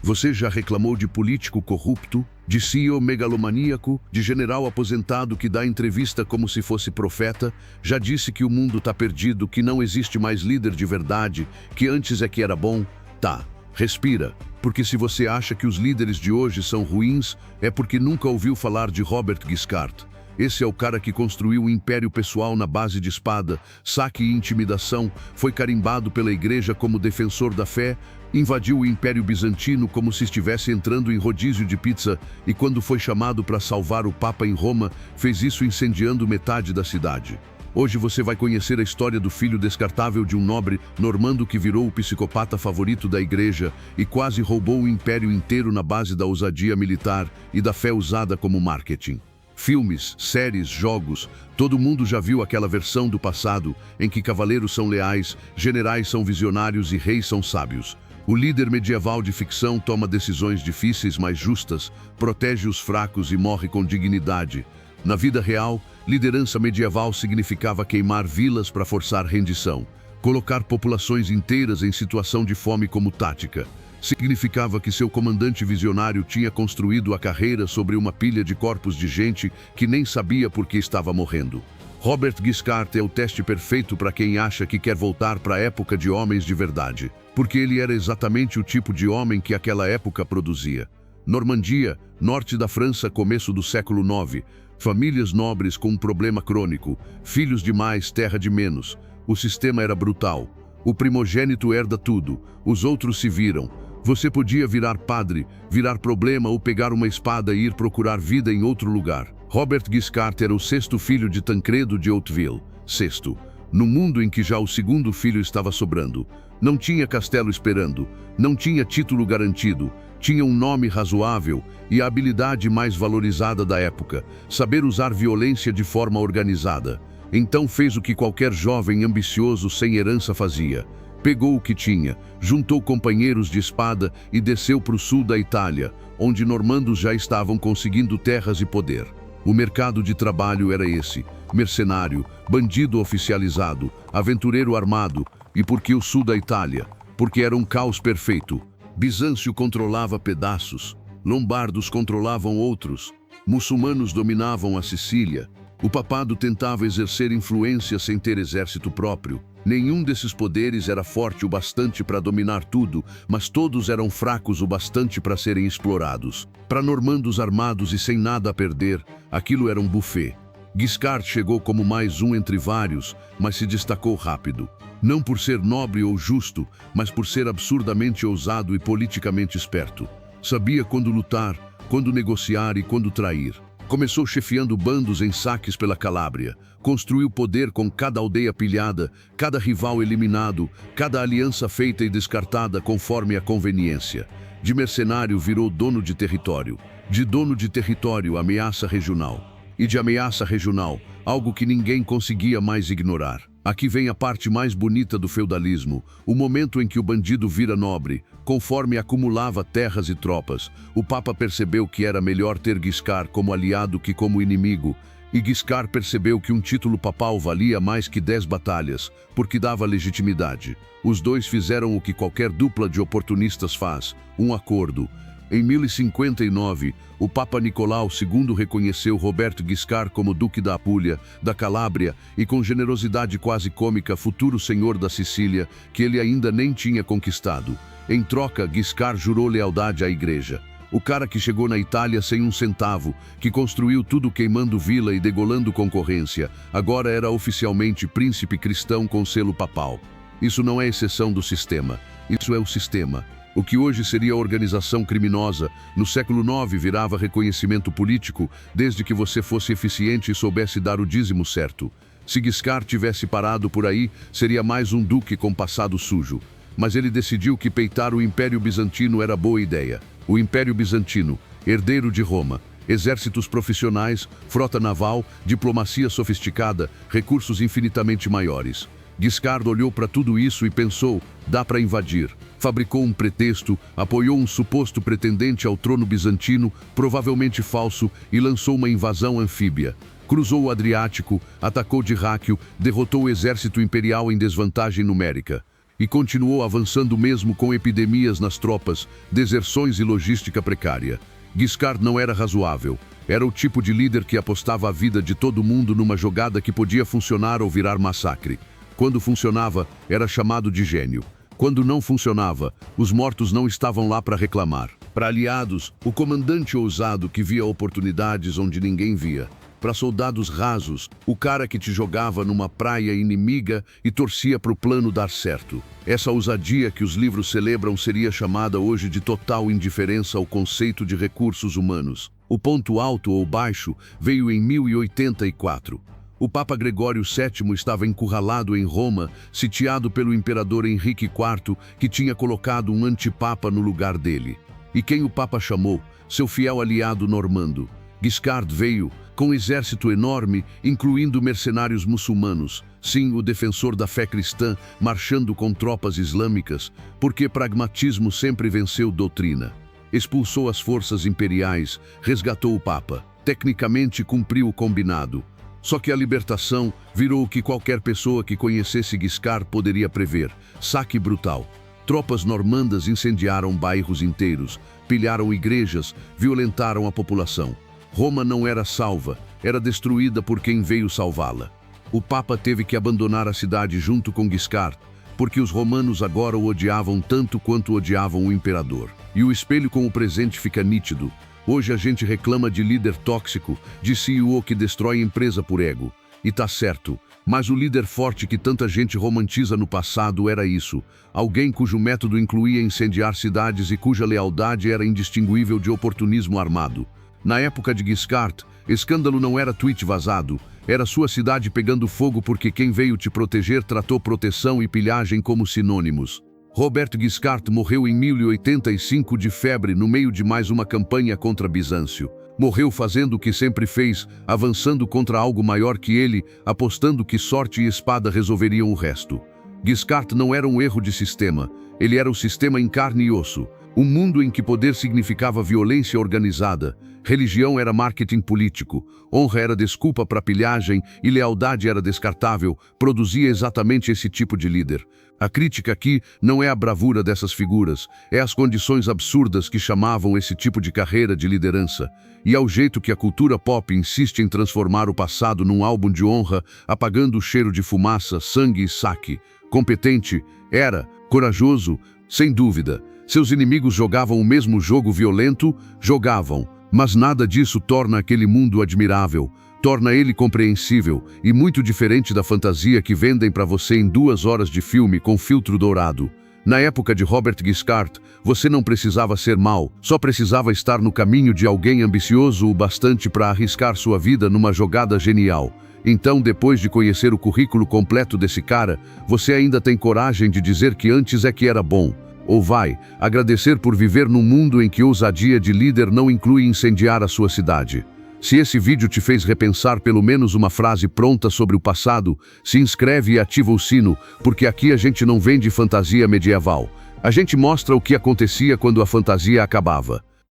Você já reclamou de político corrupto, de CEO megalomaníaco, de general aposentado que dá entrevista como se fosse profeta? Já disse que o mundo tá perdido, que não existe mais líder de verdade, que antes é que era bom? Tá, respira, porque se você acha que os líderes de hoje são ruins, é porque nunca ouviu falar de Robert Guiscard. Esse é o cara que construiu um império pessoal na base de espada, saque e intimidação, foi carimbado pela igreja como defensor da fé, invadiu o Império Bizantino como se estivesse entrando em rodízio de pizza e quando foi chamado para salvar o Papa em Roma, fez isso incendiando metade da cidade. Hoje você vai conhecer a história do filho descartável de um nobre normando que virou o psicopata favorito da igreja e quase roubou o império inteiro na base da ousadia militar e da fé usada como marketing. Filmes, séries, jogos, todo mundo já viu aquela versão do passado em que cavaleiros são leais, generais são visionários e reis são sábios. O líder medieval de ficção toma decisões difíceis, mas justas, protege os fracos e morre com dignidade. Na vida real, liderança medieval significava queimar vilas para forçar rendição, colocar populações inteiras em situação de fome como tática. Significava que seu comandante visionário tinha construído a carreira sobre uma pilha de corpos de gente que nem sabia por que estava morrendo. Robert Guiscard é o teste perfeito para quem acha que quer voltar para a época de homens de verdade, porque ele era exatamente o tipo de homem que aquela época produzia. Normandia, norte da França, começo do século IX. Famílias nobres com um problema crônico, filhos de mais, terra de menos. O sistema era brutal. O primogênito herda tudo, os outros se viram. Você podia virar padre, virar problema ou pegar uma espada e ir procurar vida em outro lugar. Robert Guiscard era o sexto filho de Tancredo de Hauteville. Sexto, no mundo em que já o segundo filho estava sobrando. Não tinha castelo esperando, não tinha título garantido, tinha um nome razoável e a habilidade mais valorizada da época, saber usar violência de forma organizada. Então fez o que qualquer jovem ambicioso sem herança fazia. Pegou o que tinha, juntou companheiros de espada e desceu para o sul da Itália, onde normandos já estavam conseguindo terras e poder. O mercado de trabalho era esse, mercenário, bandido oficializado, aventureiro armado. E por que o sul da Itália? Porque era um caos perfeito. Bizâncio controlava pedaços, lombardos controlavam outros, muçulmanos dominavam a Sicília. O papado tentava exercer influência sem ter exército próprio. Nenhum desses poderes era forte o bastante para dominar tudo, mas todos eram fracos o bastante para serem explorados. Para normandos armados e sem nada a perder, aquilo era um buffet. Guiscard chegou como mais um entre vários, mas se destacou rápido. Não por ser nobre ou justo, mas por ser absurdamente ousado e politicamente esperto. Sabia quando lutar, quando negociar e quando trair. Começou chefiando bandos em saques pela Calábria. Construiu poder com cada aldeia pilhada, cada rival eliminado, cada aliança feita e descartada conforme a conveniência. De mercenário virou dono de território. De dono de território, ameaça regional. E de ameaça regional, algo que ninguém conseguia mais ignorar. Aqui vem a parte mais bonita do feudalismo, o momento em que o bandido vira nobre. Conforme acumulava terras e tropas, o Papa percebeu que era melhor ter Guiscard como aliado que como inimigo. E Guiscard percebeu que um título papal valia mais que 10 batalhas, porque dava legitimidade. Os dois fizeram o que qualquer dupla de oportunistas faz, um acordo. Em 1059, o Papa Nicolau II reconheceu Roberto Guiscard como Duque da Apulia, da Calábria e com generosidade quase cômica futuro senhor da Sicília, que ele ainda nem tinha conquistado. Em troca, Guiscard jurou lealdade à igreja. O cara que chegou na Itália sem um centavo, que construiu tudo queimando vila e degolando concorrência, agora era oficialmente príncipe cristão com selo papal. Isso não é exceção do sistema, isso é o sistema. O que hoje seria organização criminosa, no século IX virava reconhecimento político, desde que você fosse eficiente e soubesse dar o dízimo certo. Se Guiscard tivesse parado por aí, seria mais um duque com passado sujo. Mas ele decidiu que peitar o Império Bizantino era boa ideia. O Império Bizantino, herdeiro de Roma, exércitos profissionais, frota naval, diplomacia sofisticada, recursos infinitamente maiores. Guiscard olhou para tudo isso e pensou, dá para invadir. Fabricou um pretexto, apoiou um suposto pretendente ao trono bizantino, provavelmente falso, e lançou uma invasão anfíbia. Cruzou o Adriático, atacou Dirráquio, derrotou o exército imperial em desvantagem numérica. E continuou avançando mesmo com epidemias nas tropas, deserções e logística precária. Guiscard não era razoável. Era o tipo de líder que apostava a vida de todo mundo numa jogada que podia funcionar ou virar massacre. Quando funcionava, era chamado de gênio. Quando não funcionava, os mortos não estavam lá para reclamar. Para aliados, o comandante ousado que via oportunidades onde ninguém via. Para soldados rasos, o cara que te jogava numa praia inimiga e torcia para o plano dar certo. Essa ousadia que os livros celebram seria chamada hoje de total indiferença ao conceito de recursos humanos. O ponto alto ou baixo veio em 1084. O Papa Gregório VII estava encurralado em Roma, sitiado pelo imperador Henrique IV, que tinha colocado um antipapa no lugar dele. E quem o Papa chamou? Seu fiel aliado normando. Guiscard veio, com um exército enorme, incluindo mercenários muçulmanos. Sim, o defensor da fé cristã, marchando com tropas islâmicas, porque pragmatismo sempre venceu doutrina. Expulsou as forças imperiais, resgatou o Papa. Tecnicamente cumpriu o combinado. Só que a libertação virou o que qualquer pessoa que conhecesse Guiscard poderia prever: saque brutal. Tropas normandas incendiaram bairros inteiros, pilharam igrejas, violentaram a população. Roma não era salva, era destruída por quem veio salvá-la. O Papa teve que abandonar a cidade junto com Guiscard, porque os romanos agora o odiavam tanto quanto odiavam o imperador. E o espelho com o presente fica nítido. Hoje a gente reclama de líder tóxico, de CEO que destrói empresa por ego. E tá certo, mas o líder forte que tanta gente romantiza no passado era isso. Alguém cujo método incluía incendiar cidades e cuja lealdade era indistinguível de oportunismo armado. Na época de Guiscard, escândalo não era tweet vazado, era sua cidade pegando fogo porque quem veio te proteger tratou proteção e pilhagem como sinônimos. Robert Guiscard morreu em 1085 de febre no meio de mais uma campanha contra Bizâncio. Morreu fazendo o que sempre fez, avançando contra algo maior que ele, apostando que sorte e espada resolveriam o resto. Guiscard não era um erro de sistema, ele era o sistema em carne e osso. Um mundo em que poder significava violência organizada, religião era marketing político, honra era desculpa para pilhagem e lealdade era descartável, produzia exatamente esse tipo de líder. A crítica aqui não é a bravura dessas figuras, é as condições absurdas que chamavam esse tipo de carreira de liderança, e ao jeito que a cultura pop insiste em transformar o passado num álbum de honra, apagando o cheiro de fumaça, sangue e saque. Competente, era, corajoso, sem dúvida. Seus inimigos jogavam o mesmo jogo violento, jogavam, mas nada disso torna aquele mundo admirável, torna ele compreensível e muito diferente da fantasia que vendem para você em 2 horas de filme com filtro dourado. Na época de Robert Guiscard, você não precisava ser mau, só precisava estar no caminho de alguém ambicioso o bastante para arriscar sua vida numa jogada genial. Então, depois de conhecer o currículo completo desse cara, você ainda tem coragem de dizer que antes é que era bom. Ou vai agradecer por viver num mundo em que ousadia de líder não inclui incendiar a sua cidade. Se esse vídeo te fez repensar pelo menos uma frase pronta sobre o passado, se inscreve e ativa o sino, porque aqui a gente não vende fantasia medieval. A gente mostra o que acontecia quando a fantasia acabava.